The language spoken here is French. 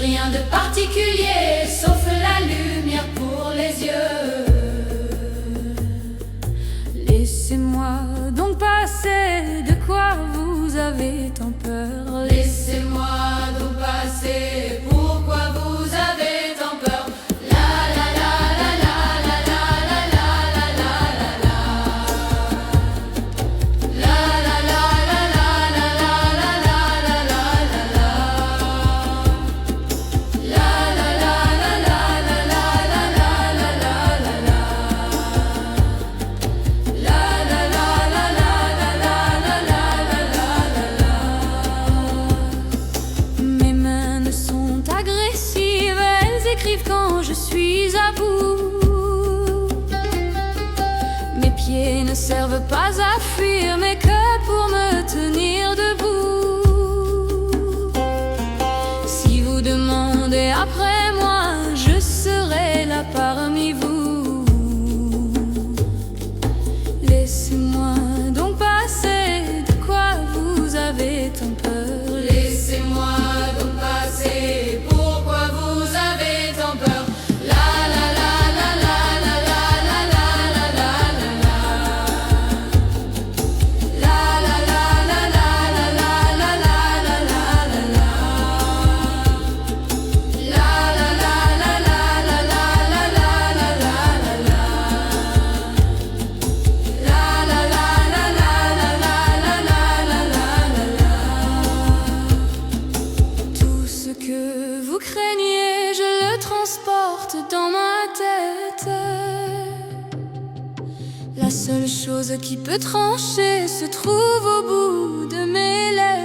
rien de particulier, sauf la lumière pour les yeux. Laissez-moi donc passer, de quoi vous avez tant peur? Laissez-moi donc passer, pourquoi vous avez tant peur? La la la la la la la la la la la la. La la la la la la la la la la la la. La la la la la la la la la la la la. La la la la la la la la la la. Mes mains ne sont agressives, elles écrivent quand je suis à bout. Mes pieds ne servent pas à fuir, mais que pour me tenir debout. Si vous demandez après moi, je serai là parmi vous. Laissez-moi donc passer, de quoi vous avez tant peur? Laissez-moi donc passer, pourquoi vous avez tant peur? La la la la la la la la la la la la. La la la la la la la la la la la la. La la la la la la la la la la la la. La la la la la la la la la la la. Tout ce que vous craignez, je le transporte dans ma tête. La seule chose qui peut trancher se trouve au bout de mes lèvres.